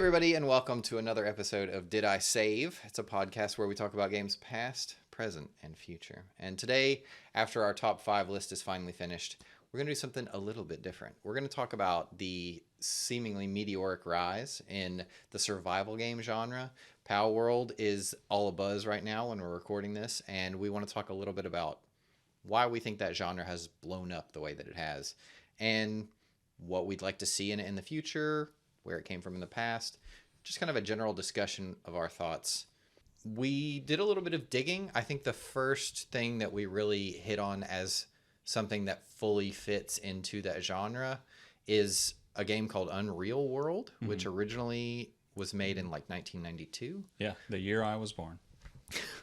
everybody, and welcome to another episode of Did I Save? It's a podcast where we talk about games past, present, and future. And today, after our top 5 list is finally finished, we're going to do something a little bit different. We're going to talk about the seemingly meteoric rise in the survival game genre. Palworld is all abuzz right now when we're recording this, and we want to talk a little bit about why we think that genre has blown up the way that it has, and what we'd like to see in it in the future, where it came from in the past, just kind of a general discussion of our thoughts. We did a little bit of digging. I think the first thing that we really hit on as something that fully fits into that genre is a game called Unrealworld, which originally was made in like 1992. Yeah, the year I was born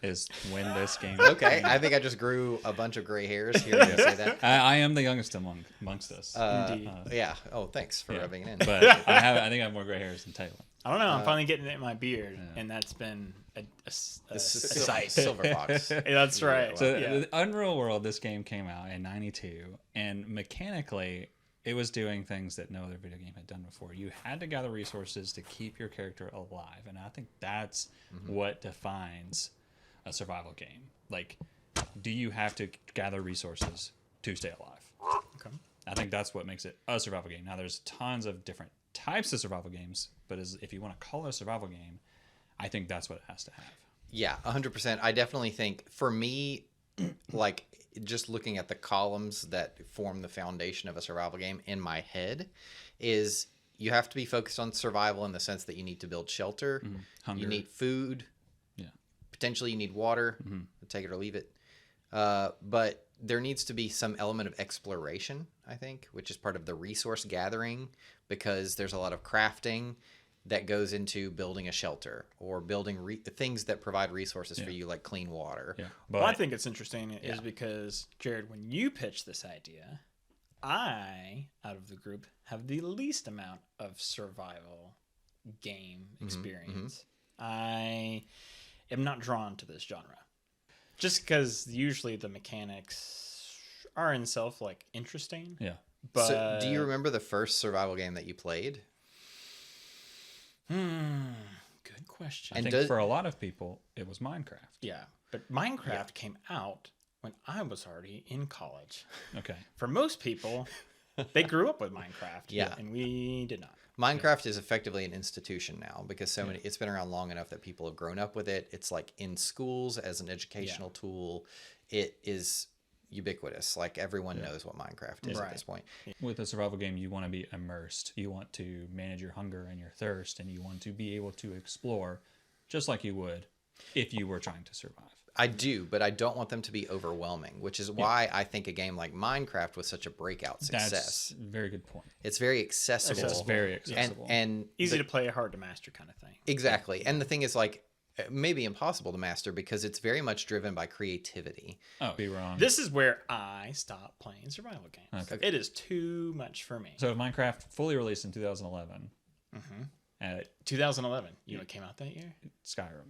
is when this game Okay, I think I just grew a bunch of gray hairs hearing you say that. I am the youngest amongst us. Indeed. Yeah. Oh, thanks for rubbing it in. But I think I have more gray hairs than Taylor. I don't know. I'm finally getting it in my beard, and that's been a sight. Silver Fox. That's right. So the Unrealworld, this game came out in 92, and mechanically it was doing things that no other video game had done before. You had to gather resources to keep your character alive, and I think that's what defines a survival game. Like, do you have to gather resources to stay alive? Okay. I think that's what makes it a survival game. Now, there's tons of different types of survival games, but if you want to call it a survival game, I think that's what it has to have. Yeah, 100%. I definitely think, for me, like, just looking at the columns that form the foundation of a survival game in my head, is you have to be focused on survival in the sense that you need to build shelter, Hunger. you need food, potentially you need water, take it or leave it. But there needs to be some element of exploration, I think, which is part of the resource gathering, because there's a lot of crafting that goes into building a shelter or building things that provide resources for you, like clean water. Yeah. Well, I think it's interesting is because, Jared, when you pitched this idea, I, out of the group, have the least amount of survival game experience. I am not drawn to this genre. Just because usually the mechanics are in self, like, interesting. Yeah. But So, do you remember the first survival game that you played? Good question. I think for a lot of people, it was Minecraft. Yeah, but Minecraft came out when I was already in college. Okay. For most people, they grew up with Minecraft. Yeah. And we did not. Minecraft is effectively an institution now, because it's been around long enough that people have grown up with it. It's like in schools as an educational tool. It is ubiquitous. Like, everyone knows what Minecraft is at this point. With a survival game, you want to be immersed. You want to manage your hunger and your thirst, and you want to be able to explore just like you would if you were trying to survive. I do, but I don't want them to be overwhelming, which is why I think a game like Minecraft was such a breakout success. That's a very good point. It's very accessible. It's very accessible. And Easy to play, hard to master kind of thing. Exactly. And the thing is, like, maybe impossible to master because it's very much driven by creativity. Oh, be wrong. This is where I stopped playing survival games. Okay. It is too much for me. So Minecraft fully released in 2011. 2011. You know what came out that year? Skyrim.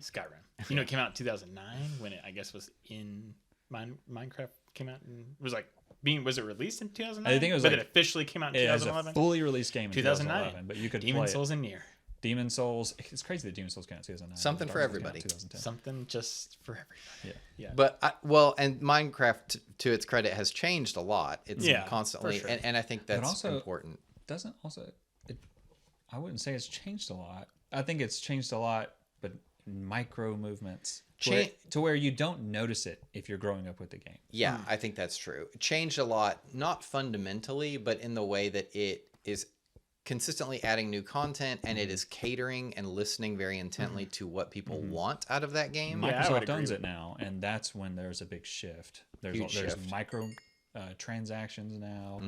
You know it came out in 2009 when it, I guess, was in Minecraft came out and was like was it released in 2009? I think it was, but like, it officially came out in It was 2011. a fully released game in 2009. 2011, but you could Demon play Souls it. and Nier. Demon Souls. It's crazy that Demon Souls came out in 2009. Something for everybody. 2010. Something just for everybody. Yeah. But, and Minecraft, to its credit, has changed a lot. It's constantly, for sure. and I think that's also important. I wouldn't say it's changed a lot. I think it's changed a lot, but micro movements to where you don't notice it if you're growing up with the game. Yeah, I think that's true. It changed a lot, not fundamentally, but in the way that it is consistently adding new content, and it is catering and listening very intently to what people want out of that game. Microsoft owns it now, and that's when there's a big shift. There's micro transactions now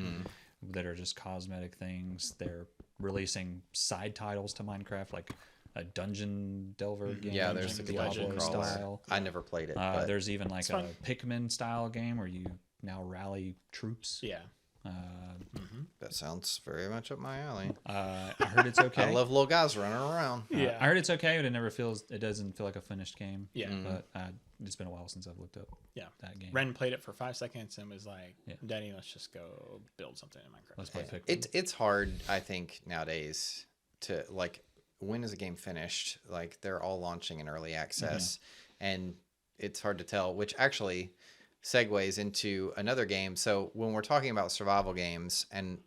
that are just cosmetic things. They're releasing side titles to Minecraft, like a Dungeon Delver game. Yeah, there's a Diablo Dungeon style. I never played it. But There's even like a Pikmin style game where you now rally troops. Yeah. that sounds very much up my alley. I heard it's okay. I love little guys running around. Yeah. I heard it's okay, but it doesn't feel like a finished game. Yeah. But it's been a while since I've looked up that game. Ren played it for 5 seconds and was like, Daddy, let's just go build something in Minecraft. Let's play Pikmin. It's hard, I think, nowadays to, like, when is a game finished? Like they're all launching in early access, and it's hard to tell, which actually segues into another game. So when we're talking about survival games, and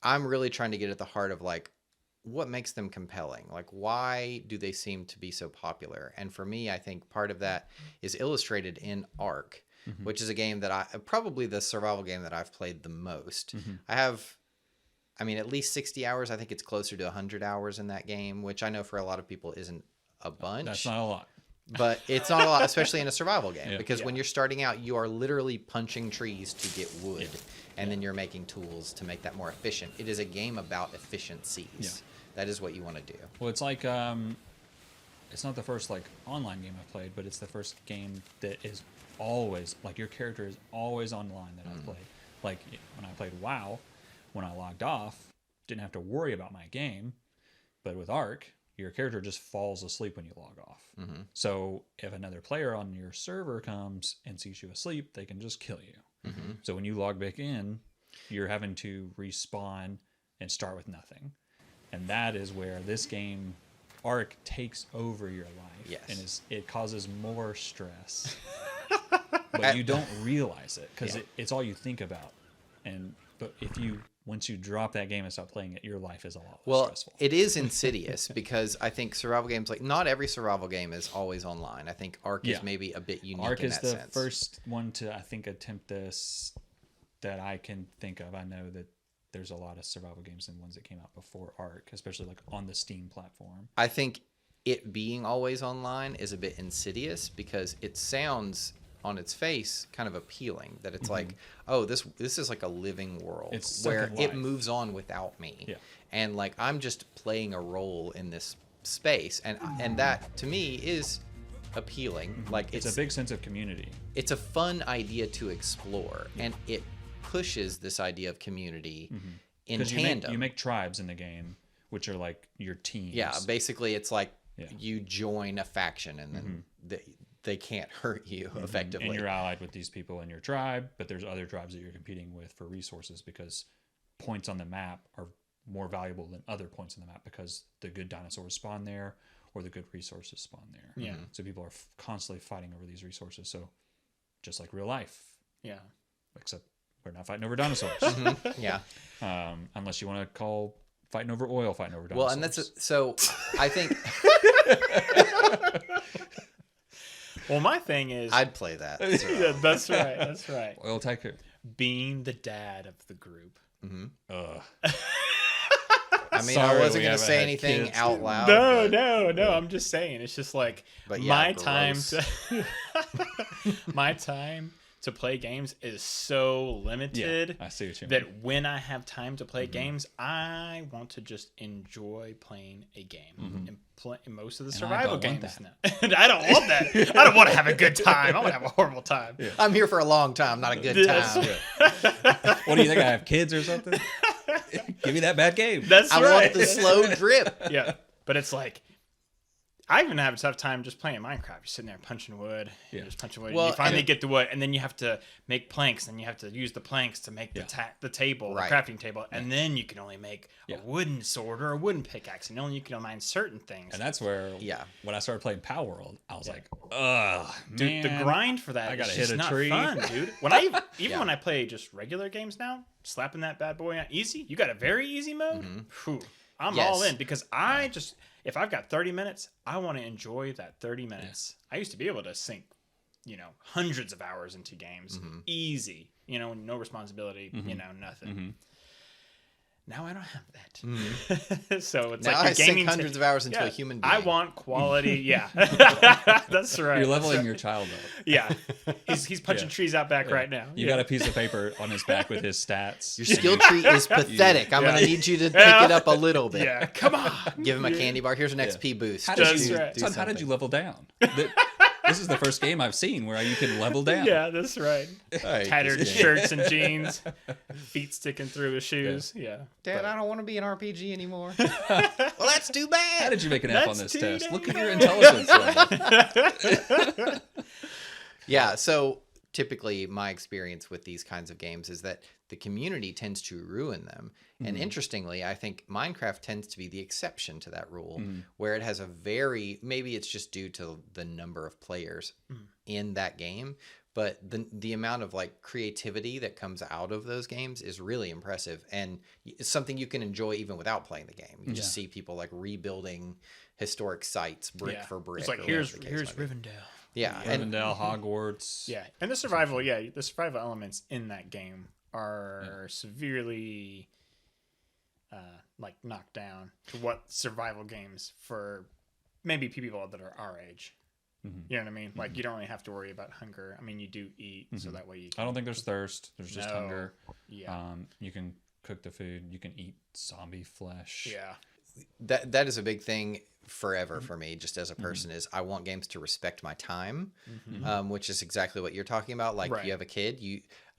I'm really trying to get at the heart of like what makes them compelling. Like why do they seem to be so popular? And for me, I think part of that is illustrated in Ark, which is a game that probably the survival game that I've played the most. I have, I mean, at least 60 hours. I think it's closer to 100 hours in that game, which I know for a lot of people isn't a bunch. That's not a lot. But it's not a lot, especially in a survival game, because when you're starting out, you are literally punching trees to get wood, and then you're making tools to make that more efficient. It is a game about efficiencies. Yeah. That is what you want to do. Well, it's like, it's not the first like online game I've played, but it's the first game that is always, like your character is always online that I've played. Like when I played WoW, when I logged off, didn't have to worry about my game, but with Ark, your character just falls asleep when you log off. So if another player on your server comes and sees you asleep, they can just kill you. So when you log back in, you're having to respawn and start with nothing. And that is where this game, Ark, takes over your life. Yes. And it causes more stress. But you don't realize it because it's all you think about. But once you drop that game and stop playing it, your life is a lot less stressful. It is insidious because I think survival games, like not every survival game is always online. I think Ark is maybe a bit unique Ark in that sense. Ark is the first one to, I think, attempt this that I can think of. I know that there's a lot of survival games and ones that came out before Ark, especially like on the Steam platform. I think it being always online is a bit insidious because it sounds on its face kind of appealing, that it's like, oh, this is like a living world where it moves on without me, and like I'm just playing a role in this space, and that to me is appealing. Like it's a big sense of community. It's a fun idea to explore, and it pushes this idea of community in tandem. You make tribes in the game, which are like your teams. Yeah, basically it's like you join a faction, and then they can't hurt you effectively. And you're allied with these people in your tribe, but there's other tribes that you're competing with for resources because points on the map are more valuable than other points on the map because the good dinosaurs spawn there or the good resources spawn there. Yeah. So people are constantly fighting over these resources. So just like real life. Yeah. Except we're not fighting over dinosaurs. Yeah. Unless you want to call fighting over oil fighting over dinosaurs. Well, and so I think... Well, my thing is... I'd play that. Yeah, that's right. That's right. Oil tycoon. Being the dad of the group. I mean, Sorry, I wasn't we going to haven't say had anything kids. out loud. No. I'm just saying. It's just like But my gross. time my time to play games is so limited I see what you mean. that when I have time to play games, I want to just enjoy playing a game and play most of the survival games now. I don't want that. I don't want to have a good time. I want to have a horrible time. Yeah. I'm here for a long time, not a good time. What do you think? I have kids or something? Give me that bad game. That's I right. want the slow drip. Yeah, but it's like I even have a tough time just playing Minecraft. You're sitting there punching wood. Yeah. You're just punching wood. Well, you finally get the wood, and then you have to make planks, and you have to use the planks to make the table, Right. the crafting table, and then you can only make a wooden sword or a wooden pickaxe, and only you can mine certain things. And that's where, when I started playing Palworld, I was like, ugh, dude, the grind for that I gotta is hit just a not tree. fun, dude. When I even when I play just regular games now, slapping that bad boy on easy, you got a very easy mode. Whew, I'm all in because I just. If I've got 30 minutes, I want to enjoy that 30 minutes. I used to be able to sink, hundreds of hours into games. Easy. No responsibility, nothing. Now I don't have that. So it's Now like I sink hundreds of hours into a human being. I want quality. Yeah. That's right. You're leveling your child up. Yeah. He's punching trees out back right now. You got a piece of paper on his back with his stats. Your skill tree is pathetic. I'm going to need you to pick it up a little bit. Yeah. Come on. Give him a candy bar. Here's an XP boost. How did That's how did you level down? This is the first game I've seen where you can level down. Yeah, that's right. Right. Tattered shirts and jeans, feet sticking through his shoes. Yeah. Dad, I don't want to be an RPG anymore. Well, that's too bad. How did you make an F on That's this too test? damn Look at your intelligence level. Yeah, so typically my experience with these kinds of games is that the community tends to ruin them. And interestingly, I think Minecraft tends to be the exception to that rule, where it has maybe it's just due to the number of players in that game, but the amount of like creativity that comes out of those games is really impressive, and it's something you can enjoy even without playing the game. You just see people like rebuilding historic sites brick for brick. It's like, here's Rivendell. Yeah, Rivendell, Hogwarts. Yeah, and the survival elements in that game are severely like knocked down to what survival games for maybe people that are our age. You know what I mean? Like, you don't really have to worry about hunger. I mean, you do eat, so that way you can... I don't think there's thirst. There's just hunger. Yeah. You can cook the food. You can eat zombie flesh. Yeah. That is a big thing forever for me, just as a person, is I want games to respect my time, which is exactly what you're talking about. Like, you have a kid,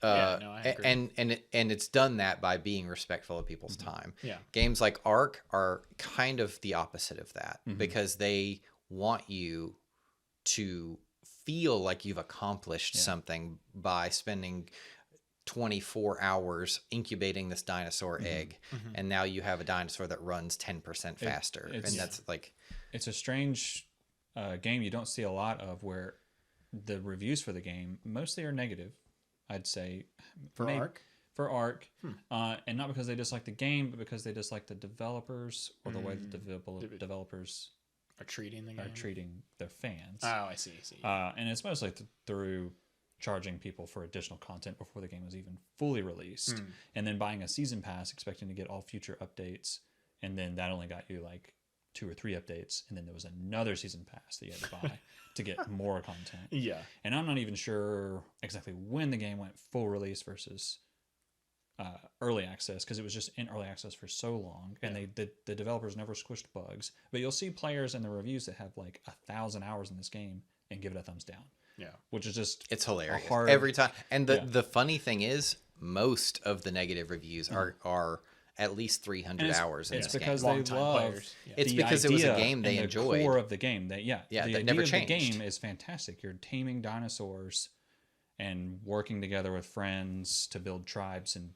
I agree. and it's done that by being respectful of people's time. Yeah. Games like Ark are kind of the opposite of that, because they want you to feel like you've accomplished something by spending 24 hours incubating this dinosaur egg, and now you have a dinosaur that runs 10% faster. And that's like... It's a strange game you don't see a lot of, where the reviews for the game mostly are negative, I'd say. Ark? For Ark. And not because they dislike the game, but because they dislike the developers, or the way the developers are treating the game. Are treating their fans. Oh, I see. And it's mostly through charging people for additional content before the game was even fully released, and then buying a season pass expecting to get all future updates, and then that only got you like 2 or 3 updates, and then there was another season pass that you had to buy to get more content. Yeah. And I'm not even sure exactly when the game went full release versus early access, because it was just in early access for so long, and the developers never squished bugs. But you'll see players in the reviews that have like 1,000 hours in this game and give it a thumbs down. Yeah, which is just... It's hilarious every time. And the funny thing is, most of the negative reviews are at least 300 hours in this game. It's because they love... It's because it was a game they enjoyed. The core of the game. The idea never of changed. The game is fantastic. You're taming dinosaurs and working together with friends to build tribes and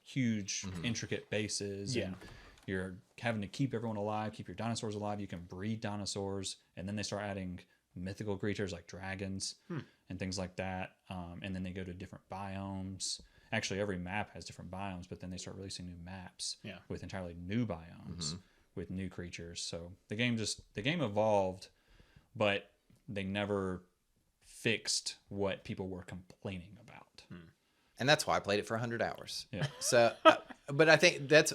huge, intricate bases. And you're having to keep everyone alive, keep your dinosaurs alive. You can breed dinosaurs, and then they start adding mythical creatures like dragons and things like that. And then they go to different biomes. Actually, every map has different biomes, but then they start releasing new maps with entirely new biomes with new creatures. So the game evolved, but they never fixed what people were complaining about. And that's why I played it for 100 hours. Yeah. So, but I think that's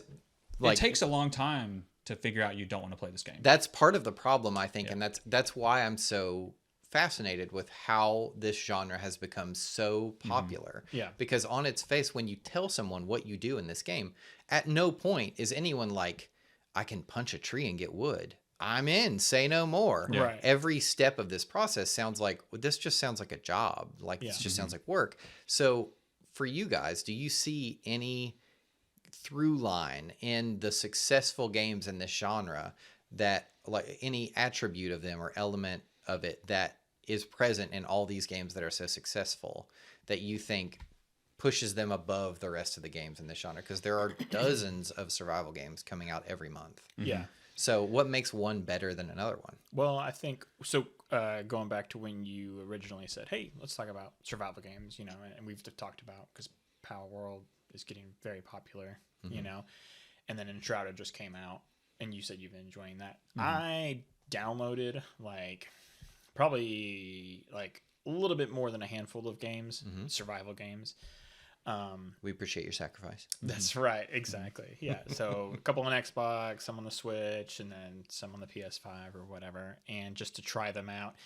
like... It takes a long time to figure out you don't want to play this game. That's part of the problem, I think, and that's why I'm so fascinated with how this genre has become so popular. Yeah. Because on its face, when you tell someone what you do in this game, at no point is anyone like, I can punch a tree and get wood. I'm in, say no more. Yeah. Right. Every step of this process sounds like, this just sounds like a job. Like, this just sounds like work. So for you guys, do you see any through line in the successful games in this genre, that like any attribute of them or element of it that is present in all these games that are so successful, that you think pushes them above the rest of the games in this genre? Because there are dozens of survival games coming out every month. Yeah. So what makes one better than another one? Well, I think so. Going back to when you originally said, "Hey, let's talk about survival games," and we've talked about, because Palworld is getting very popular, and then Enshrouded just came out, and you said you've been enjoying that. I downloaded probably a little bit more than a handful of games, survival games. We appreciate your sacrifice. That's right. Exactly. Yeah. So a couple on Xbox, some on the Switch, and then some on the PS5 or whatever, and just to try them out.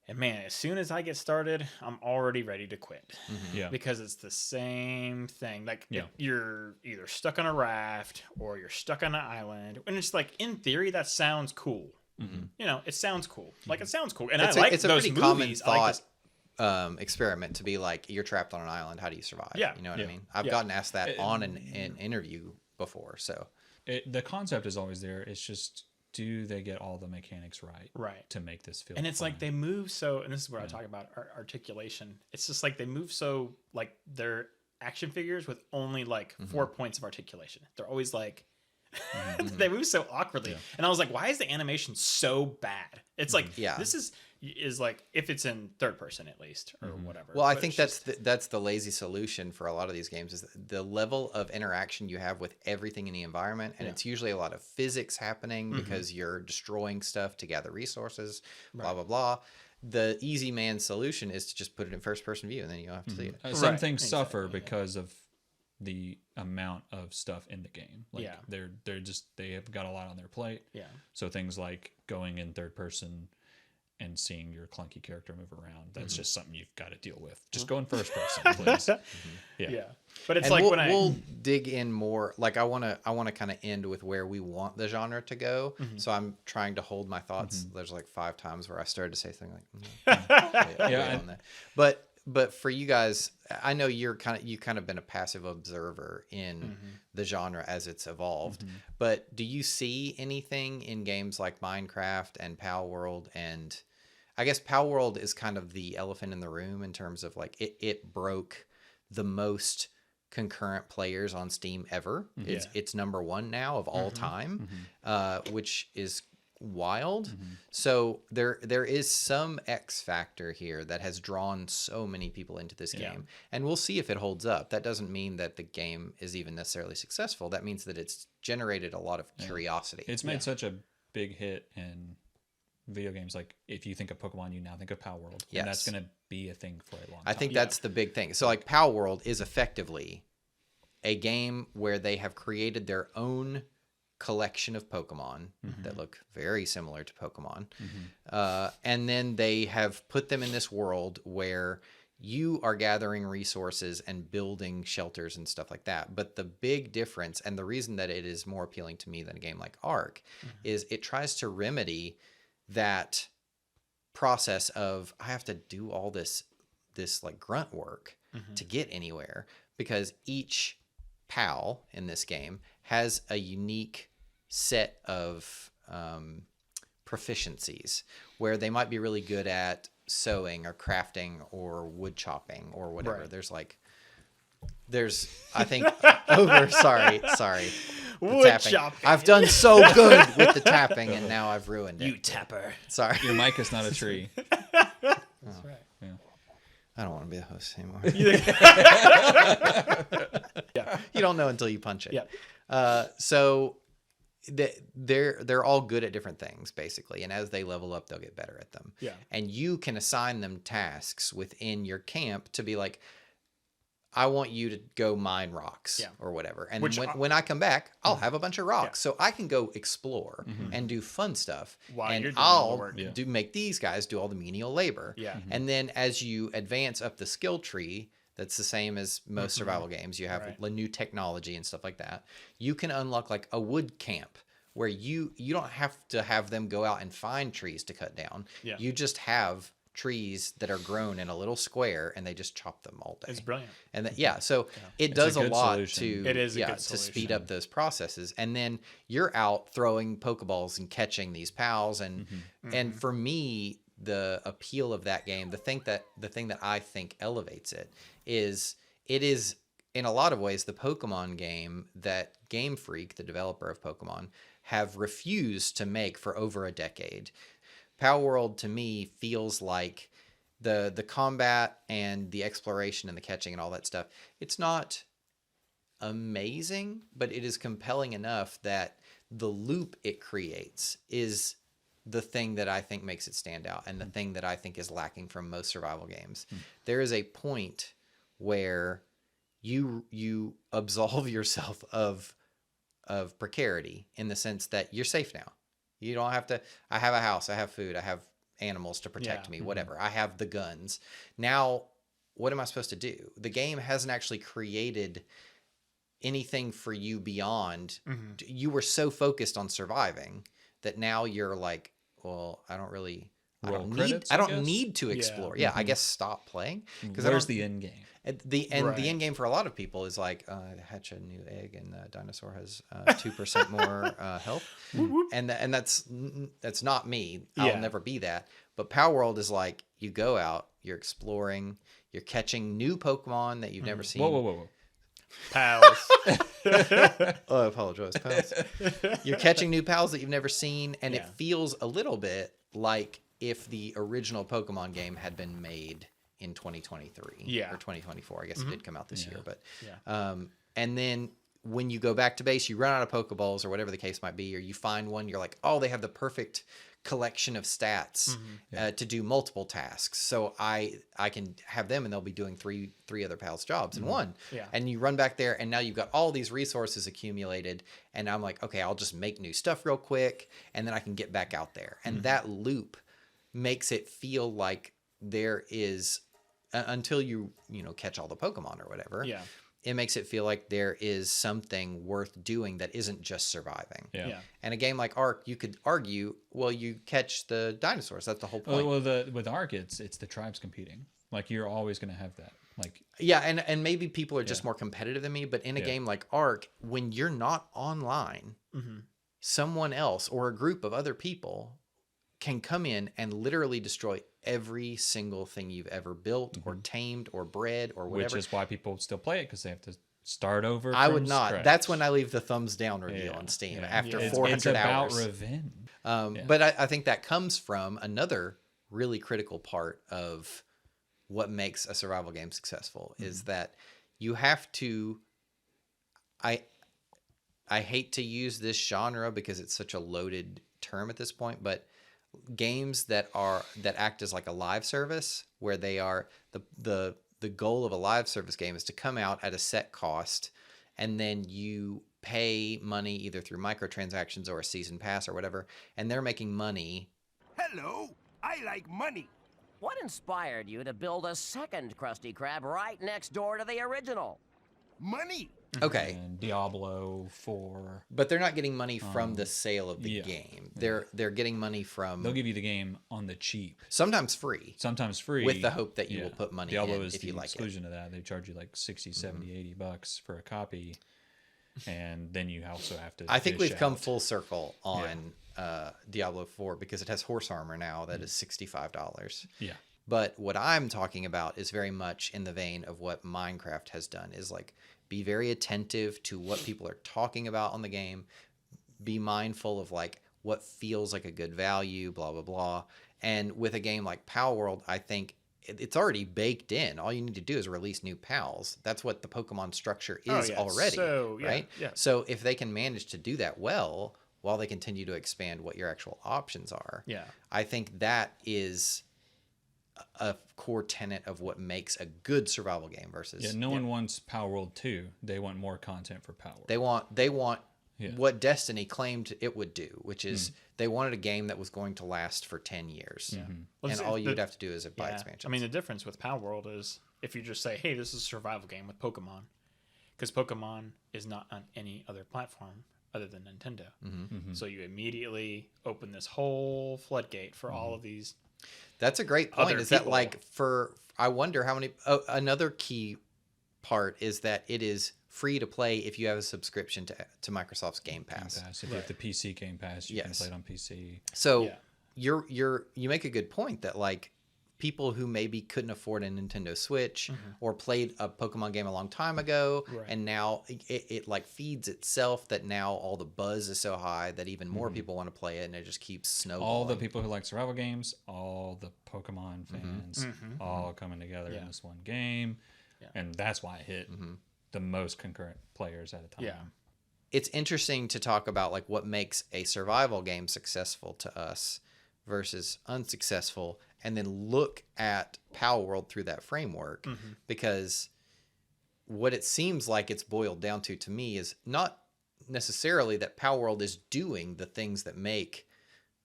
And man, as soon as I get started, I'm already ready to quit. Yeah. Because it's the same thing. Like, you're either stuck on a raft or you're stuck on an island. And it's like, in theory, that sounds cool. It sounds cool. Like, it sounds cool. And it's I like it's a those pretty movies. common thought experiment to be like, you're trapped on an island. How do you survive? Yeah. You know what I mean? I've gotten asked that on an interview before. So the concept is always there. It's just do they get all the mechanics right to make this feel and it's fun? like they move so, and this is where I talk about articulation. It's just like they move so, like they're action figures with only like 4 points of articulation. They're always like they move so awkwardly, and I was like, why is the animation so bad? It's like this is like, if it's in third person at least, or whatever. Well, I think that's the lazy solution for a lot of these games, is the level of interaction you have with everything in the environment, and it's usually a lot of physics happening because you're destroying stuff to gather resources, blah blah blah. The easy man solution is to just put it in first person view, and then you don't have to see it. Some things suffer because of the amount of stuff in the game. Like they have got a lot on their plate. Yeah. So things like going in third person and seeing your clunky character move around, that's just something you've got to deal with. Just go in first person, please. Yeah. But it's and like we'll dig in more. Like I want to kind of end with where we want the genre to go. So I'm trying to hold my thoughts. There's like 5 times where I started to say something like, but for you guys, I know you've kind of been a passive observer in the genre as it's evolved. But do you see anything in games like Minecraft and Palworld? And I guess Palworld is kind of the elephant in the room in terms of like it broke the most concurrent players on Steam ever. It's number 1 now of all time, which is wild. So there is some X factor here that has drawn so many people into this game, and we'll see if it holds up. That doesn't mean that the game is even necessarily successful. That means that it's generated a lot of curiosity. It's made such a big hit in video games. Like if you think of Pokemon, you now think of Palworld. And that's going to be a thing for a long time. I think that's the big thing. So like Palworld is effectively a game where they have created their own collection of Pokemon that look very similar to Pokemon. And then they have put them in this world where you are gathering resources and building shelters and stuff like that. But the big difference, and the reason that it is more appealing to me than a game like Ark, is it tries to remedy that process of I have to do all this like grunt work to get anywhere, because each PAL in this game has a unique set of proficiencies where they might be really good at sewing or crafting or wood chopping or whatever. There's I think sorry wood tapping. chopping. I've done so good with the tapping, and now I've ruined it. You tapper. Sorry. Your mic is not a tree. That's right. Yeah. I don't want to be the host anymore. Yeah. You don't know until you punch it. Yeah. So they're all good at different things basically, and as they level up, they'll get better at them. Yeah. And you can assign them tasks within your camp to be like, I want you to go mine rocks or whatever. And when I come back, I'll have a bunch of rocks. So I can go explore and do fun stuff. While and you're doing I'll all the work. make these guys do all the menial labor. Yeah. And then as you advance up the skill tree, that's the same as most survival games. You have new technology and stuff like that. You can unlock like a wood camp where you don't have to have them go out and find trees to cut down. Yeah. You just have trees that are grown in a little square, and they just chop them all day. It's brilliant. And so it does a lot solution. It is a good to solution. speed up those processes. And then you're out throwing Pokeballs and catching these pals. And and for me, the appeal of that game, the thing that I think elevates it is in a lot of ways the Pokemon game that Game Freak, the developer of Pokemon, have refused to make for over a decade. Palworld to me feels like the combat and the exploration and the catching and all that stuff. It's not amazing, but it is compelling enough that the loop it creates is the thing that I think makes it stand out, and the thing that I think is lacking from most survival games. There is a point where you absolve yourself of precarity in the sense that you're safe now. You don't have to, I have a house, I have food, I have animals to protect me, whatever. I have the guns. Now, what am I supposed to do? The game hasn't actually created anything for you beyond. You were so focused on surviving that now you're like, well, I don't really I Roll don't credits, I I don't guess? need to explore. Yeah, I guess stop playing because Where's the end game? the Right. end game for a lot of people is like hatch a new egg and the dinosaur has 2% more health, and that's not me. I'll Yeah. never be that. But Palworld is like you go out, you're exploring, you're catching new Pokemon that you've never seen. Whoa. Pals. Oh, I apologize, pals. You're catching new pals that you've never seen, and it Yeah. feels a little bit like if the original Pokemon game had been made in 2023 Yeah. or 2024. I guess it did come out this year, but Yeah. and then when you go back to base, you run out of Pokeballs or whatever the case might be, or you find one, you're like, oh, they have the perfect collection of stats to do multiple tasks. So I can have them and they'll be doing three other pals' jobs in one. Yeah. And you run back there and now you've got all these resources accumulated. And I'm like, okay, I'll just make new stuff real quick and then I can get back out there. And that loop makes it feel like there is until you catch all the Pokemon or whatever. Yeah. It makes it feel like there is something worth doing that isn't just surviving. Yeah. And a game like Ark, you could argue, well, you catch the dinosaurs. That's the whole point. Well, with Ark, it's the tribes competing. Like you're always going to have that. Like Yeah, and maybe people are just more competitive than me, but in a Yeah. game like Ark, when you're not online, someone else or a group of other people can come in and literally destroy every single thing you've ever built or tamed or bred or whatever. which is why people still play it because they have to start over. I from would not. scratch. That's when I leave the thumbs down review Yeah, on Steam yeah. after Yeah. 400 it's about hours. revenge. But I think that comes from another really critical part of what makes a survival game successful is that you have to. I hate to use this genre because it's such a loaded term at this point, but games that act as like a live service where they are the goal of a live service game is to come out at a set cost and then you pay money either through microtransactions or a season pass or whatever, and they're making money. Hello, I like money. What inspired you to build a second Krusty Krab right next door to the original? Money. Okay, And Diablo 4. but they're not getting money from the sale of the yeah. game. They're getting money from They'll give you the game on the cheap, sometimes free. sometimes free, With the hope that you will put money Diablo in is if the you like it. exclusion of that. They charge you like 60, 70, $80 for a copy, and then you also have to. I think dish we've come out. full circle on Diablo 4 because it has horse armor now that is $65. Yeah. But what I'm talking about is very much in the vein of what Minecraft has done is like be very attentive to what people are talking about on the game. Be mindful of like what feels like a good value, blah, blah, blah. And with a game like Palworld, I think it's already baked in. All you need to do is release new pals. That's what the Pokemon structure is already, right? Yeah. So if they can manage to do that well, while they continue to expand what your actual options are, Yeah. I think that is a core tenet of what makes a good survival game versus Yeah, no one wants Palworld 2. They want more content for Palworld. they want Yeah. what Destiny claimed it would do, which is they wanted a game that was going to last for 10 years. Well, And see, all you'd have to do is buy Yeah. expansions. I mean, the difference with Palworld is if you just say, hey, this is a survival game with Pokemon, because Pokemon is not on any other platform other than Nintendo. So you immediately open this whole floodgate for all of these. That's a great point. Other Is that people. like I wonder how many, another key part is that it is free to play if you have a subscription to Microsoft's Game Pass. Game Pass. If you have the PC Game Pass, you can Yes. play it on PC. So Yeah. you make a good point that like people who maybe couldn't afford a Nintendo Switch or played a Pokemon game a long time ago, Right. and now it like feeds itself that now all the buzz is so high that even more people want to play it, and it just keeps snowballing. All the people who like survival games, all the Pokemon fans, all coming together in this one game. Yeah. And that's why it hit the most concurrent players at a time. Yeah. It's interesting to talk about like what makes a survival game successful to us versus unsuccessful, and then look at Palworld through that framework, because what it seems like it's boiled down to me is not necessarily that Palworld is doing the things that make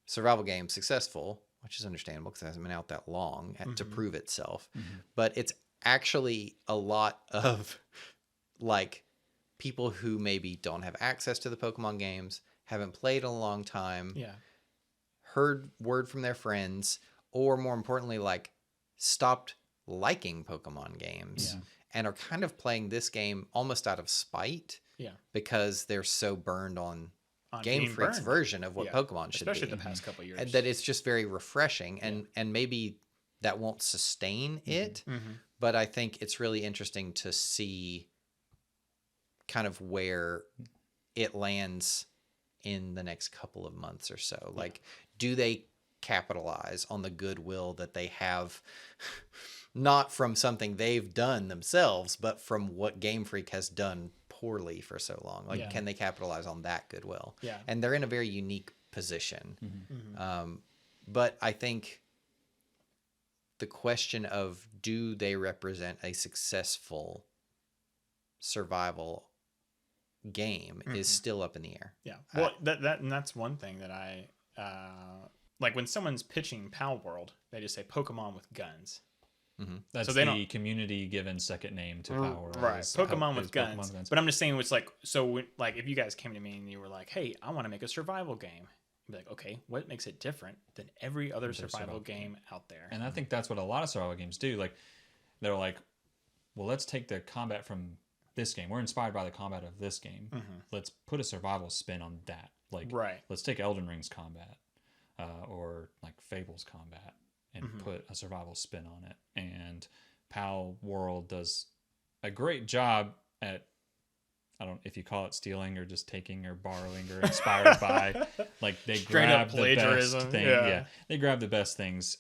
survival games successful, which is understandable because it hasn't been out that long to prove itself, but it's actually a lot of like people who maybe don't have access to the Pokemon games, haven't played in a long time, Yeah. heard word from their friends, or more importantly, like stopped liking Pokemon games and are kind of playing this game almost out of spite because they're so burned on Game Freak's version of what Pokemon should especially be. the past couple of years. And that it's just very refreshing, and maybe that won't sustain it, but I think it's really interesting to see kind of where it lands in the next couple of months or so. Like, do they capitalize on the goodwill that they have, not from something they've done themselves, but from what Game Freak has done poorly for so long? Like, can they capitalize on that goodwill? Yeah. And they're in a very unique position. But I think the question of, do they represent a successful survival game is still up in the air. Yeah. Well, and that's one thing that I like when someone's pitching Palworld, they just say Pokemon with guns. That's so they the community given second name to Palworld. Right. Pokemon with guns. But I'm just saying, it's like, so like if you guys came to me and you were like, hey, I want to make a survival game, I'd be like, okay, what makes it different than every other survival game out there? And I think that's what a lot of survival games do. Like, they're like, well, let's take the combat from this game. We're inspired by the combat of this game. Let's put a survival spin on that. Like, let's take Elden Ring's combat or like Fable's combat and put a survival spin on it. And Palworld does a great job at, I don't know if you call it stealing or just taking or borrowing or inspired by, like they straight grab up the plagiarism. best thing. Yeah, they grab the best things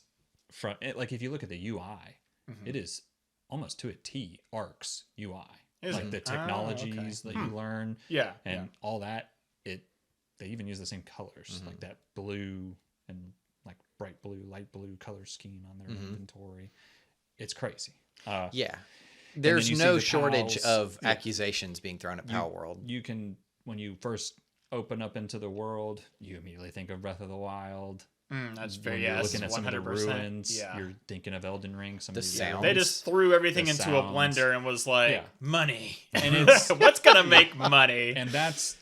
from it. Like if you look at the UI, it is almost to a T Ark's UI. Like the technologies that you learn, and all that. They even use the same colors, like that blue and like bright blue, light blue color scheme on their inventory. It's crazy. There's no shortage of accusations being thrown at Palworld. You can, when you first open up into the world, you immediately think of Breath of the Wild. That's very you're looking at 100%. some of the ruins. You're thinking of Elden Ring. Some the of sounds. They just threw everything into a sounds. blender and was like, money. And it's What's gonna make money? And that's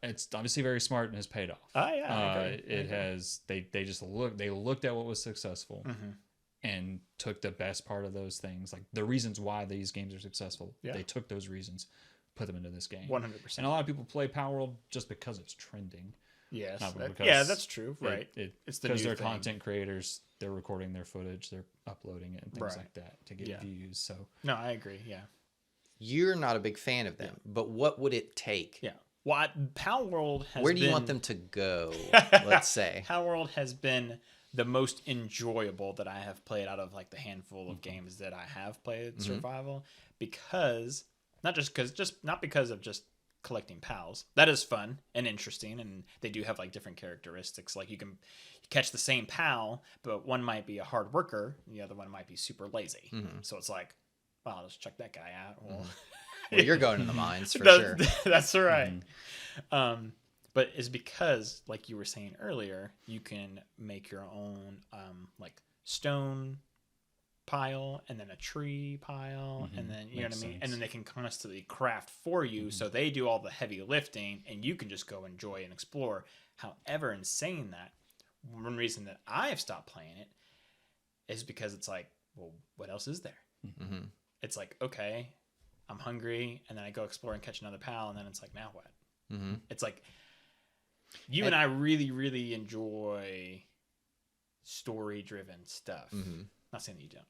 it's obviously very smart and has paid off. It has. They just looked at what was successful and took the best part of those things, like the reasons why these games are successful. They took those reasons, put them into this game. 100%. And a lot of people play Palworld just because it's trending. Yes. Yeah, that's true. Right. It's because they're content creators. They're recording their footage. They're uploading it and things like that to get views. So no, I agree. Yeah. You're not a big fan of them, but what would it take? Yeah. Well, Palworld has Where do you want them to go? Let's say Palworld has been the most enjoyable that I have played out of like the handful of games that I have played survival, because not because of just collecting pals. That is fun and interesting, and they do have like different characteristics. Like you can catch the same pal, but one might be a hard worker, and the other one might be super lazy. So it's like, well, let's check that guy out. Well, well, you're going to the mines for sure. That's right. But it's because, like you were saying earlier, you can make your own like stone pile and then a tree pile and then you know what I mean, and then they can constantly craft for you, so they do all the heavy lifting and you can just go enjoy and explore. However, in saying that, one reason that I've stopped playing it is because it's like, well, what else is there? It's like, okay, I'm hungry, and then I go explore and catch another pal, and then it's like, now what? It's like and I really, really enjoy story-driven stuff. Not saying that you don't.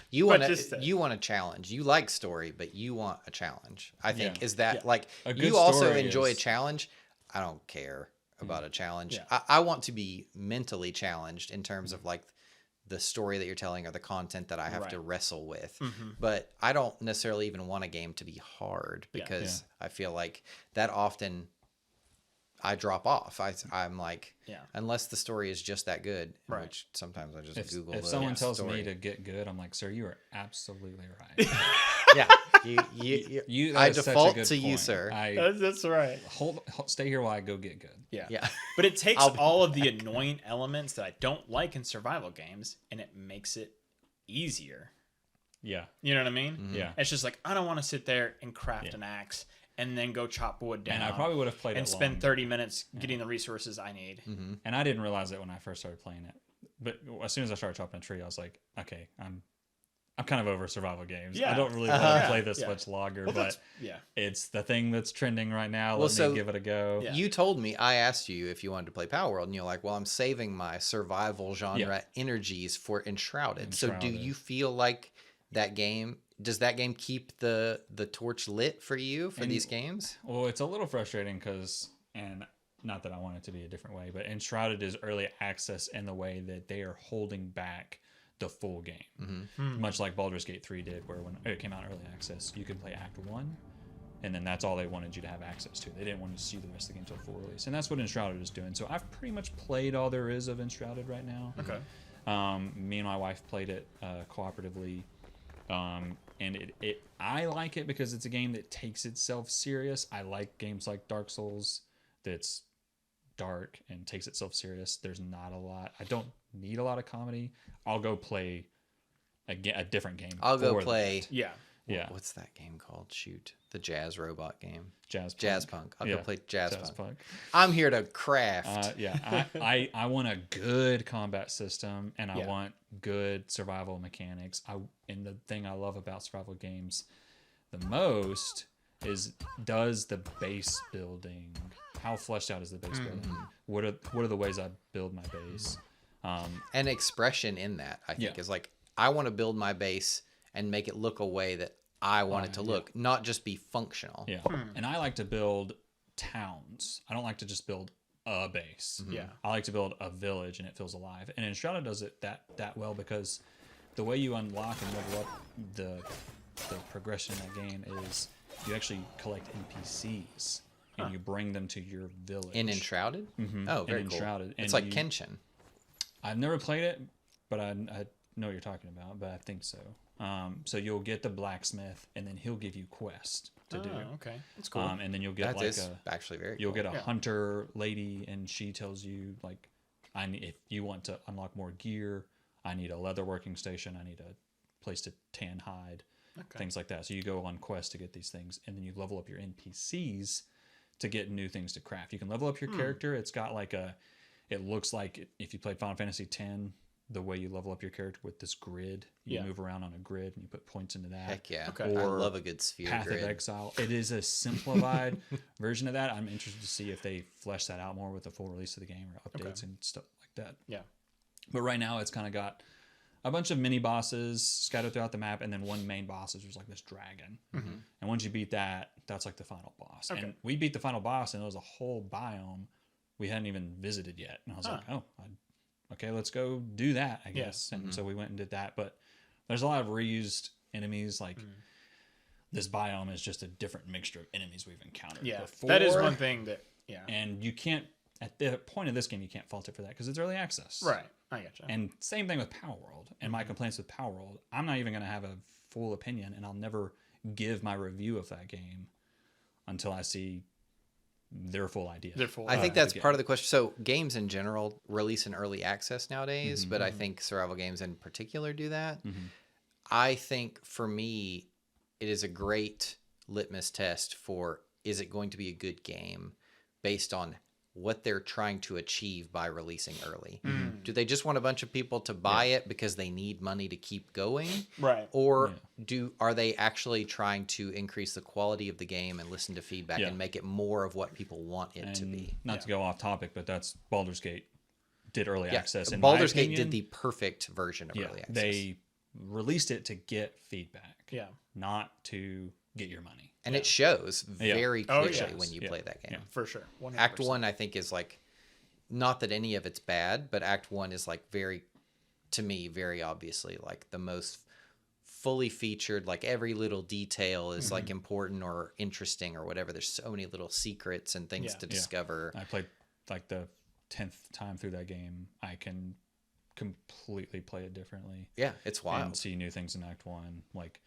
You want a challenge. You like story, but you want a challenge. I think is that like you also enjoy a challenge. I don't care about a challenge. I want to be mentally challenged in terms of like the story that you're telling or the content that I have to wrestle with. But I don't necessarily even want a game to be hard, because I feel like that often I drop off. I'm like, unless the story is just that good, which sometimes I just Google. If the someone tells story. me to get good, I'm like, sir, you are absolutely right. I default to you, sir. That's right. Stay here while I go get good. Yeah. But it takes all of the annoying elements that I don't like in survival games, and it makes it easier. Yeah. You know what I mean? Yeah. It's just like, I don't want to sit there and craft an axe and then go chop wood down. And I probably would have played and it spend longer. 30 minutes getting the resources I need. And I didn't realize it when I first started playing it. But as soon as I started chopping a tree, I was like, okay, I'm kind of over survival games. Yeah. I don't really want to play this much longer, but Yeah. it's the thing that's trending right now. Well, Let me give it a go. Yeah. You told me, I asked you if you wanted to play Palworld, and you're like, well, I'm saving my survival genre energies for Enshrouded. So do you feel like that game, does that game keep the torch lit for you for these games? Well, it's a little frustrating because, and not that I want it to be a different way, but Enshrouded is early access in the way that they are holding back the full game. Much like Baldur's Gate 3 did, where when it came out early access, you could play Act 1, and then that's all they wanted you to have access to. They didn't want to see the rest of the game until full release. And that's what Enshrouded is doing. So I've pretty much played all there is of Enshrouded right now. Okay. Me and my wife played it cooperatively. And I like it because it's a game that takes itself serious. I like games like Dark Souls that's dark and takes itself serious. There's not a lot. I don't need a lot of comedy. I'll go play a different game. I'll go play. Yeah. Yeah. What's that game called? Shoot. The jazz robot game. Jazz Punk. I'll go play Jazz Punk. Punk. I'm here to craft. I want a good combat system, and I want good survival mechanics. And the thing I love about survival games the most is, does the base building, how fleshed out is the base building? What are the ways I build my base? And expression in that, I think, is like, I want to build my base and make it look a way that I want it to look, not just be functional. Yeah. And I like to build towns. I don't like to just build a base. Yeah. I like to build a village and it feels alive. And Enshrouded does it that well because the way you unlock and level up the progression in that game is you actually collect NPCs and you bring them to your village. In Enshrouded? Oh, very cool. Enshrouded. It's And like Kenshin. I've never played it, but I know what you're talking about, but I think so. So you'll get the blacksmith, and then he'll give you quests to do. Okay. That's cool. And then you'll get That is actually very you'll cool. get a hunter lady, and she tells you like, if you want to unlock more gear, I need a leather working station, I need a place to tan hide, things like that. So you go on quests to get these things, and then you level up your NPCs to get new things to craft. You can level up your character. It's got like it looks like if you played Final Fantasy X, the way you level up your character with this grid. You move around on a grid and you put points into that. Heck yeah. Okay. I Or love a good sphere Path grid. of Exile. It is a simplified version of that. I'm interested to see if they flesh that out more with the full release of the game or updates and stuff like that. Yeah. But right now it's kind of got a bunch of mini bosses scattered throughout the map, and then one main boss is just like this dragon. And once you beat that, that's like the final boss. Okay. And we beat the final boss, and it was a whole biome we hadn't even visited yet. And I was like, okay, let's go do that, I guess. And so we went and did that. But there's a lot of reused enemies. Like this biome is just a different mixture of enemies we've encountered before. That is one thing that, And you can't, at the point of this game, you can't fault it for that because it's early access. Right. I gotcha. And same thing with Palworld. And my complaints with Palworld, I'm not even going to have a full opinion, and I'll never give my review of that game until I see their full idea. I think that's part of the question. So games in general release in early access nowadays, but I think survival games in particular do that. I think for me, it is a great litmus test for, is it going to be a good game based on what they're trying to achieve by releasing early. Do they just want a bunch of people to buy it because they need money to keep going? Right. Or are they actually trying to increase the quality of the game and listen to feedback and make it more of what people want it to be? Not to go off topic, but that's Baldur's Gate did early access. In Baldur's my Gate opinion, did the perfect version of early access. They released it to get feedback. Yeah. Not to get your money. And it shows very clearly when you play that game. For sure. 100%. Act 1, I think, is like, not that any of it's bad, but Act 1 is like to me, very obviously like the most fully featured, like every little detail is like important or interesting or whatever. There's so many little secrets and things to discover. I played like the 10th time through that game. I can completely play it differently. Yeah, it's wild. And see new things in Act 1. Like,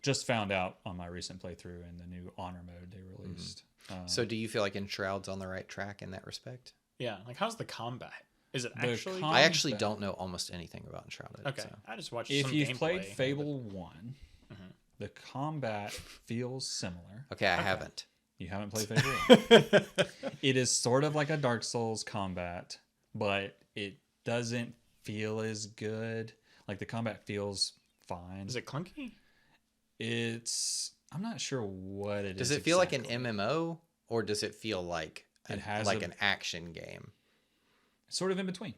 just found out on my recent playthrough in the new honor mode they released. So do you feel like Enshroud's on the right track in that respect? Yeah. Like, how's the combat? Is it The actually? I actually don't know almost anything about Enshrouded. Okay. So. I just watched If some you've gameplay. played Fable 1, The combat feels similar. Okay, I haven't. You haven't played Fate. It is sort of like a Dark Souls combat, but it doesn't feel as good. Like the combat feels fine. Is it clunky? I'm not sure what it is. Does it feel like an MMO, or does it feel like an action game? Sort of in between.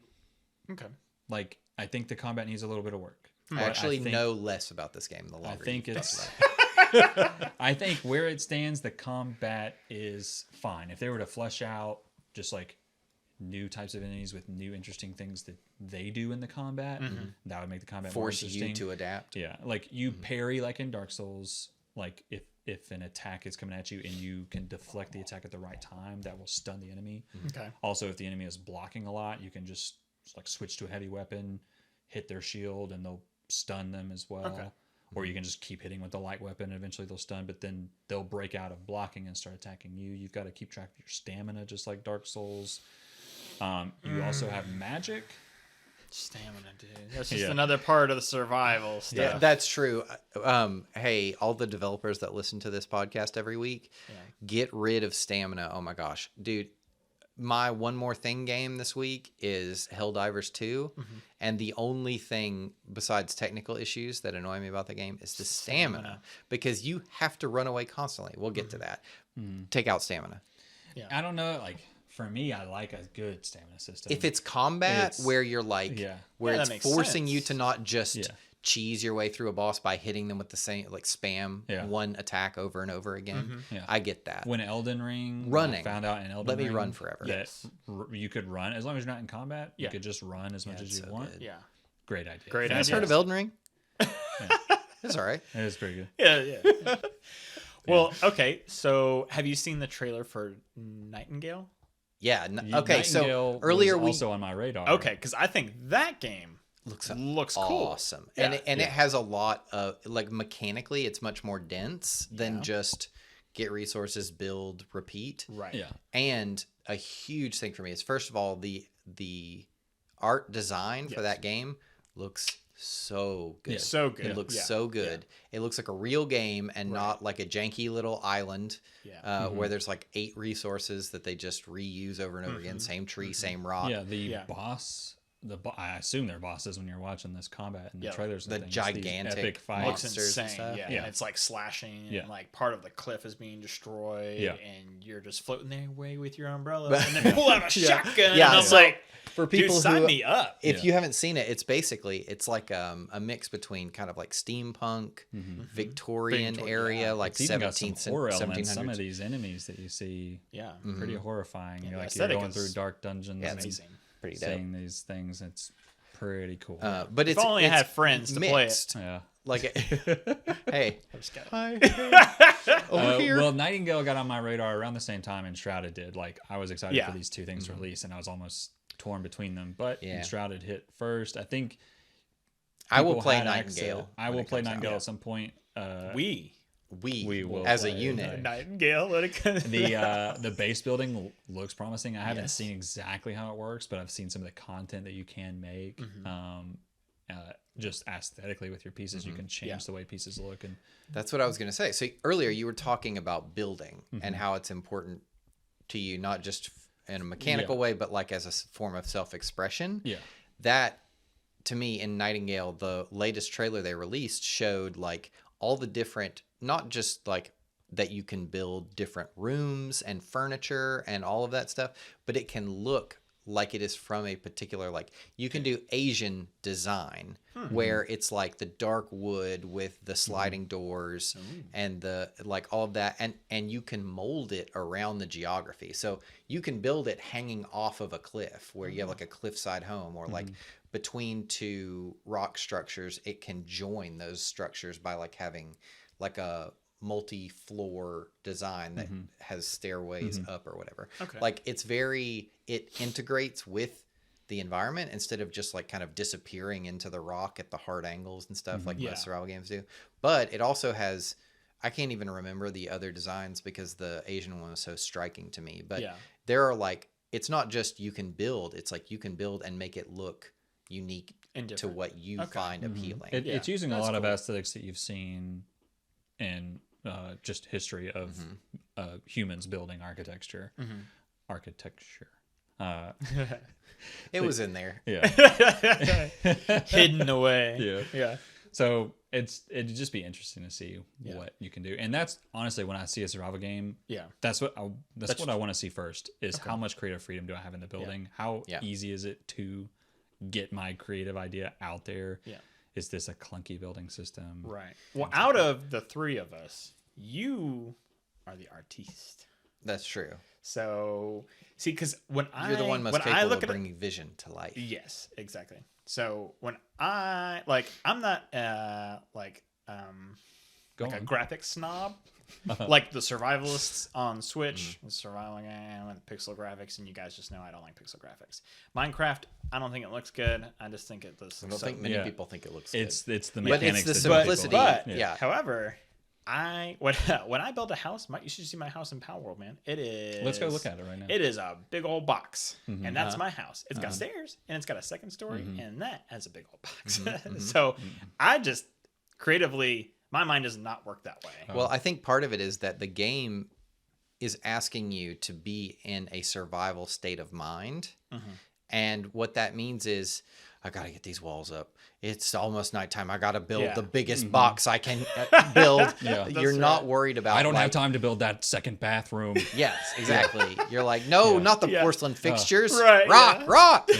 Okay. Like, I think the combat needs a little bit of work. I actually know less about this game the longer. I think you've it's. talked about it. I think where it stands, the combat is fine. If they were to flesh out just like new types of enemies with new interesting things that they do in the combat, that would make the combat more Force interesting. you to adapt. Yeah, like you parry like in Dark Souls. Like if an attack is coming at you and you can deflect the attack at the right time, that will stun the enemy. Okay. Also, if the enemy is blocking a lot, you can just like switch to a heavy weapon, hit their shield, and they'll stun them as well. Okay. Or you can just keep hitting with the light weapon and eventually they'll stun, but then they'll break out of blocking and start attacking you. You've got to keep track of your stamina, just like Dark Souls. You also have magic. Stamina, dude. That's just another part of the survival stuff. Yeah, that's true. Hey, all the developers that listen to this podcast every week, get rid of stamina. Oh my gosh, dude. My one more thing game this week is Helldivers 2, and the only thing besides technical issues that annoy me about the game is the stamina, because you have to run away constantly. We'll get to that. Take out stamina. Yeah. I don't know, like for me, I like a good stamina system. If it's combat where you're like, where it's forcing you to not just cheese your way through a boss by hitting them with the same, like spam one attack over and over again. I get that. When Elden Ring running, found out in Elden let Ring, me run forever. That you could run as long as you're not in combat. You could just run as much as you want. Good. Yeah, great idea. Great you idea. guys heard of Elden Ring? It's all right. It is pretty good. Yeah. Well, okay. So, have you seen the trailer for Nightingale? Yeah. Okay. So earlier was also on my radar. Okay, because I think that game looks awesome, cool. And it has a lot of, like, mechanically, it's much more dense than just get resources, build, repeat. Right. Yeah. And a huge thing for me is, first of all, the art design for that game looks so good. Yeah, so good. It looks so good. Yeah. It looks like a real game and not like a janky little island where there's like 8 resources that they just reuse over and over again. Same tree, same rock. Yeah, the boss. I assume they're bosses when you're watching this combat in the trailers. The gigantic epic fights. monsters and stuff. Yeah. And it's like slashing, and like part of the cliff is being destroyed, and you're just floating their way with your umbrella, and then pull out a shotgun. Yeah, and I'm like, for people dude, sign who me up. If you haven't seen it, it's like a mix between kind of like steampunk, Victorian area, like 17th horror elements. 1700s. Some of these enemies that you see, pretty horrifying. You're like, you're going through dark dungeons. Yeah, and amazing. Pretty dope. Seeing these things, it's pretty cool. But if only I had friends to play it. Yeah. Like, hey, hi. Over here. Well, Nightingale got on my radar around the same time Enshrouded did. Like, I was excited for these two things to release, and I was almost torn between them. But Enshrouded hit first. I think I will play Nightingale. I will play Nightingale at some point. We will as a unit. Nightingale. The base building looks promising. I haven't seen exactly how it works, but I've seen some of the content that you can make. Just aesthetically with your pieces, you can change the way pieces look, and that's what I was going to say. So earlier you were talking about building and how it's important to you, not just in a mechanical way, but like as a form of self-expression. Yeah, that to me in Nightingale, the latest trailer they released showed like all the different, not just like that you can build different rooms and furniture and all of that stuff, but it can look like it is from a particular, like you can do Asian design where it's like the dark wood with the sliding doors and the like all of that, and you can mold it around the geography. So you can build it hanging off of a cliff where you have like a cliffside home, or like between 2 rock structures, it can join those structures by like having like a multi-floor design that has stairways up or whatever. Like it integrates with the environment instead of just like kind of disappearing into the rock at the hard angles and stuff like most survival games do. But it also has, I can't even remember the other designs because the Asian one was so striking to me, but there are like, it's not just you can build, it's like you can build and make it look unique to what you find appealing. It's using a lot of aesthetics that you've seen in just history of humans building architecture. It was in there. Yeah. Hidden away. Yeah. Yeah. So it'd just be interesting to see what you can do, and that's honestly when I see a survival game. Yeah. That's what I want to see first is how much creative freedom do I have in the building? How easy is it to get my creative idea out there? Yeah. Is this a clunky building system? Right. Well, out of the three of us, you are the artiste. That's true. So, see, because when You're the one most capable look of at bringing vision to life. yes, exactly. So when I like, I'm not a graphic snob. Like the survivalists on Switch, the survival game with pixel graphics, and you guys just know I don't like pixel graphics. Minecraft, I don't think it looks good. I just think it looks. I don't think many people think it looks good. It's the But mechanics. it's the that simplicity. people- Yeah. However, when I build a house, you should see my house in Palworld, man. It is. Let's go look at it right now. It is a big old box, and that's my house. It's got stairs, and it's got a second story, and that has a big old box. So I just creatively, my mind does not work that way. Well, I think part of it is that the game is asking you to be in a survival state of mind. And what that means is, I got to get these walls up. It's almost nighttime. I got to build the biggest box I can build. You're not worried about I don't have time to build that second bathroom. Yes, exactly. You're like, no, not the porcelain fixtures. Right, Rock.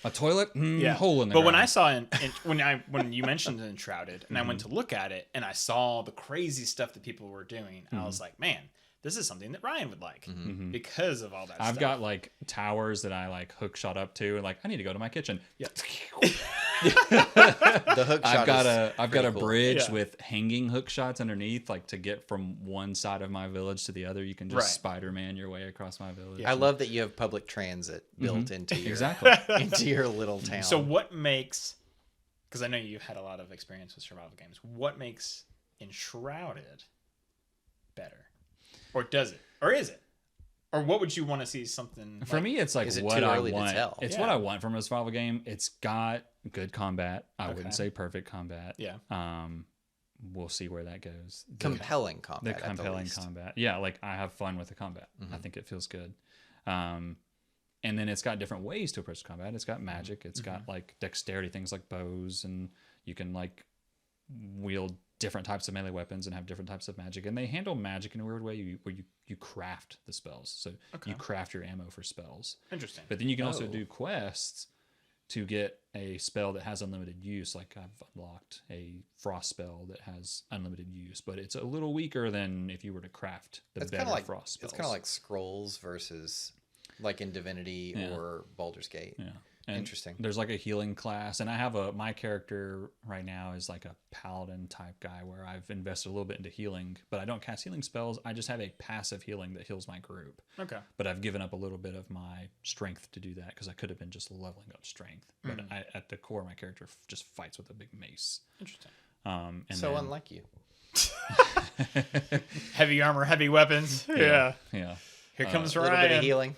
A toilet? Hole in the But ground. when I saw when you mentioned Enshrouded, and I went to look at it, and I saw the crazy stuff that people were doing, I was like, man, this is something that Ryan would like because of all that stuff. I've got like towers that I like hook shot up to, and like I need to go to my kitchen. Yeah. The hook shot I've got a cool. bridge with hanging hook shots underneath, like to get from one side of my village to the other. You can just Spider-Man your way across my village. I love that you have public transit built into your into your little town. So what makes? Because I know you've had a lot of experience with survival games. What makes Enshrouded better? Or does it? Or is it? Or what would you want to see something For me, it's like is it what too I early to want. tell? It's what I want from a survival game. It's got good combat. I wouldn't say perfect combat. Yeah. We'll see where that goes. compelling combat. The compelling combat. Yeah, like I have fun with the combat. I think it feels good. And then it's got different ways to approach combat. It's got magic. It's got like dexterity, things like bows, and you can like wield different types of melee weapons and have different types of magic. And they handle magic in a weird way where you craft the spells. So you craft your ammo for spells. Interesting. But then you can also do quests to get a spell that has unlimited use. Like I've unlocked a frost spell that has unlimited use, but it's a little weaker than if you were to craft the better frost spells. It's kind of like scrolls versus like in Divinity or Baldur's Gate. Yeah. And interesting. There's like a healing class, and I have my character right now is like a paladin type guy where I've invested a little bit into healing, but I don't cast healing spells. I just have a passive healing that heals my group. Okay. But I've given up a little bit of my strength to do that because I could have been just leveling up strength. But at the core, my character just fights with a big mace. Interesting. And So unlike you. Heavy armor, heavy weapons. Yeah. Yeah. Here comes A little Ryan. bit of healing.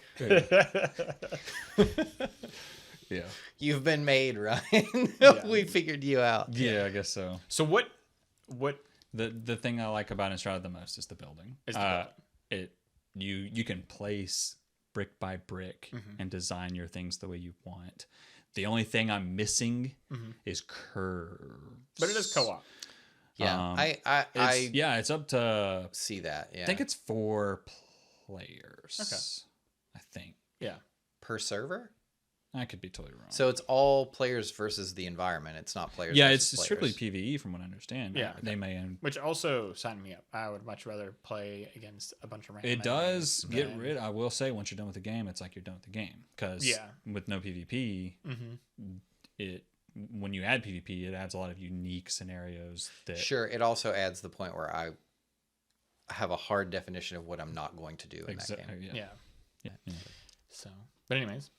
Yeah. You've been made, Ryan. We figured you out. Yeah, I guess so. So what The thing I like about Enshrouded the most is the building. You can place brick by brick and design your things the way you want. The only thing I'm missing is curves. But it is co-op. Yeah. It's up to see that. Yeah. I think it's 4 players. Okay. I think. Yeah. Per server? I could be totally wrong. So it's all players versus the environment. It's not players. Yeah, versus it's players. strictly PvE from what I understand. Yeah. They may. Which also signed me up. I would much rather play against a bunch of random It does enemies get rid. I will say, once you're done with the game, it's like you're done with the game because with no PvP, when you add PvP, it adds a lot of unique scenarios. That Sure. It also adds the point where I have a hard definition of what I'm not going to do in that game. Yeah. So, but anyways.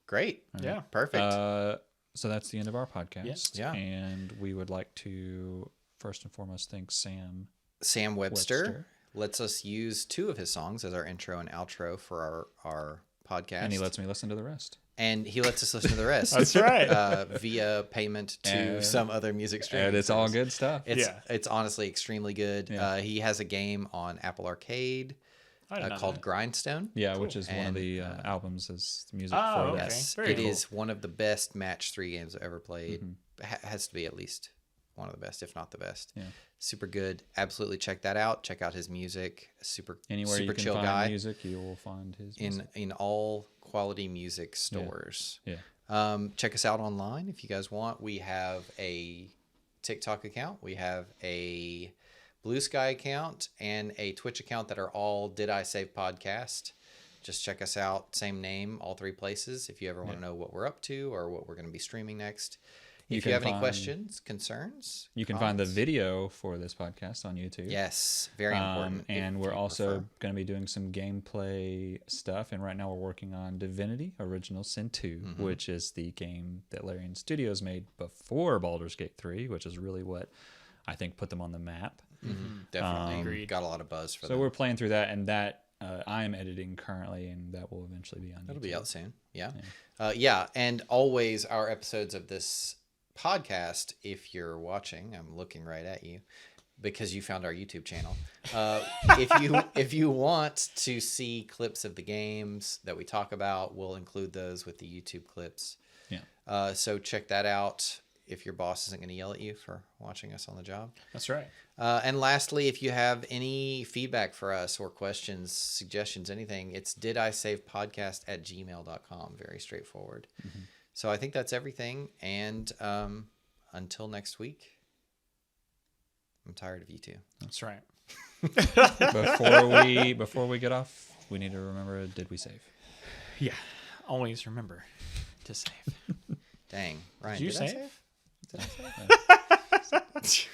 Great. Yeah. Perfect. So that's the end of our podcast. Yes. Yeah. And we would like to first and foremost thank Sam Webster lets us use 2 of his songs as our intro and outro for our podcast. And he lets me listen to the rest. and he lets us listen to the rest. That's right. Via payment to some other music streaming. And it's all good stuff. It's honestly extremely good. Yeah. He has a game on Apple Arcade called Grindstone. Yeah, which is one of the albums as music Oh, for okay. that. Yes, Very it cool. is one of the best match 3 games I've ever played. Has to be at least one of the best, if not the best. Yeah. Super good. Absolutely check that out. Check out his music. Anywhere super you can chill find guy. music, you will find his music. In all quality music stores. Yeah. Check us out online if you guys want. We have a TikTok account. We have a Bluesky account and a Twitch account that are all Did I Save Podcast. Just check us out. Same name, all 3 places. If you ever want to know what we're up to or what we're going to be streaming next. If you have any questions, concerns, you can find the video for this podcast on YouTube. Yes, very important. And we're also going to be doing some gameplay stuff. And right now we're working on Divinity Original Sin 2, which is the game that Larian Studios made before Baldur's Gate 3, which is really what I think put them on the map. Definitely Agreed. got a lot of buzz for So them. we're playing through that, and that I am editing currently, and that will eventually be on That'll YouTube. be out soon. Yeah. And always our episodes of this podcast, if you're watching, I'm looking right at you because you found our YouTube channel. If you want to see clips of the games that we talk about, we'll include those with the YouTube clips. Yeah. So check that out if your boss isn't going to yell at you for watching us on the job. That's right. And lastly, if you have any feedback for us or questions, suggestions, anything, it's didisavepodcast@gmail.com. Very straightforward. So I think that's everything. And until next week, I'm tired of you two. That's right. Before we get off, we need to remember, did we save? Yeah. Always remember to save. Dang. Ryan, Did you did I save? Did I save?